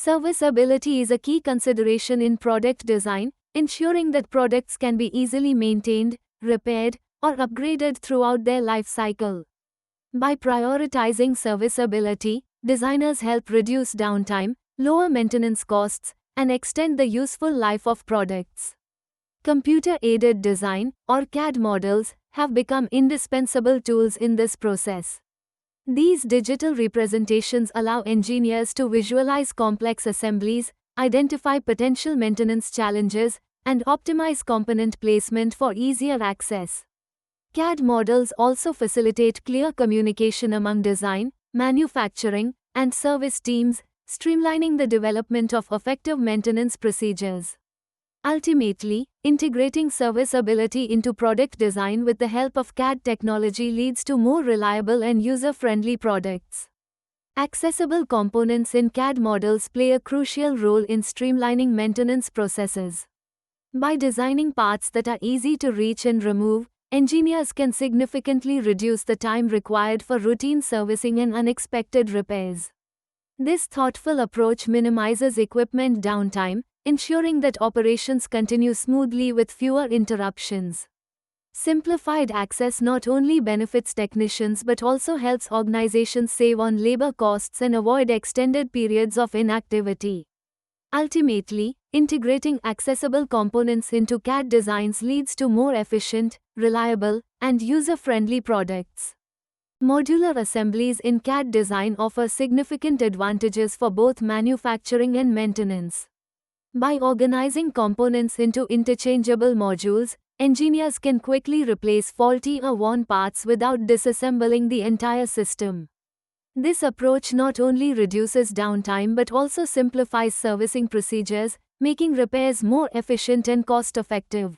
Serviceability is a key consideration in product design, ensuring that products can be easily maintained, repaired, or upgraded throughout their life cycle. By prioritizing serviceability, designers help reduce downtime, lower maintenance costs, and extend the useful life of products. Computer-aided design, or CAD models, have become indispensable tools in this process. These digital representations allow engineers to visualize complex assemblies, identify potential maintenance challenges, and optimize component placement for easier access. CAD models also facilitate clear communication among design, manufacturing, and service teams, streamlining the development of effective maintenance procedures. Ultimately, integrating serviceability into product design with the help of CAD technology leads to more reliable and user-friendly products. Accessible components in CAD models play a crucial role in streamlining maintenance processes. By designing parts that are easy to reach and remove, engineers can significantly reduce the time required for routine servicing and unexpected repairs. This thoughtful approach minimizes equipment downtime, ensuring that operations continue smoothly with fewer interruptions. Simplified access not only benefits technicians but also helps organizations save on labor costs and avoid extended periods of inactivity. Ultimately, integrating accessible components into CAD designs leads to more efficient, reliable, and user-friendly products. Modular assemblies in CAD design offer significant advantages for both manufacturing and maintenance. By organizing components into interchangeable modules, engineers can quickly replace faulty or worn parts without disassembling the entire system. This approach not only reduces downtime but also simplifies servicing procedures, making repairs more efficient and cost-effective.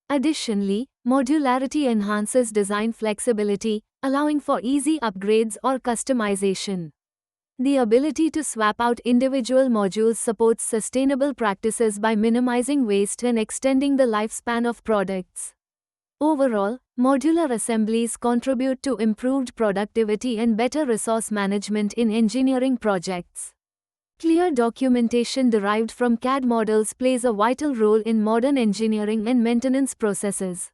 Additionally, modularity enhances design flexibility, allowing for easy upgrades or customization. The ability to swap out individual modules supports sustainable practices by minimizing waste and extending the lifespan of products. Overall, modular assemblies contribute to improved productivity and better resource management in engineering projects. Clear documentation derived from CAD models plays a vital role in modern engineering and maintenance processes.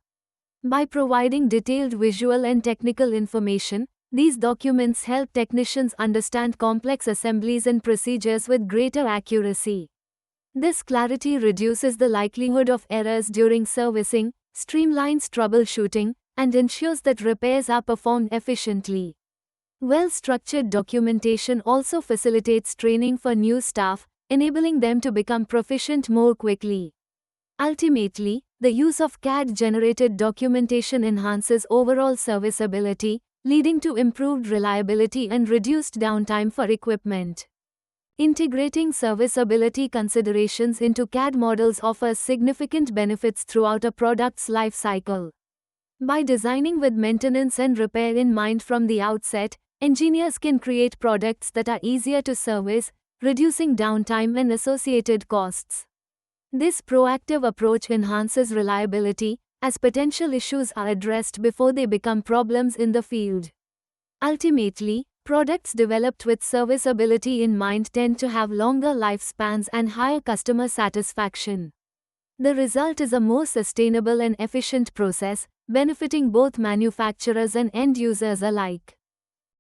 By providing detailed visual and technical information, these documents help technicians understand complex assemblies and procedures with greater accuracy. This clarity reduces the likelihood of errors during servicing, streamlines troubleshooting, and ensures that repairs are performed efficiently. Well-structured documentation also facilitates training for new staff, enabling them to become proficient more quickly. Ultimately, the use of CAD-generated documentation enhances overall serviceability, leading to improved reliability and reduced downtime for equipment. Integrating serviceability considerations into CAD models offers significant benefits throughout a product's life cycle. By designing with maintenance and repair in mind from the outset, engineers can create products that are easier to service, reducing downtime and associated costs. This proactive approach enhances reliability, as potential issues are addressed before they become problems in the field. Ultimately, products developed with serviceability in mind tend to have longer lifespans and higher customer satisfaction. The result is a more sustainable and efficient process, benefiting both manufacturers and end users alike.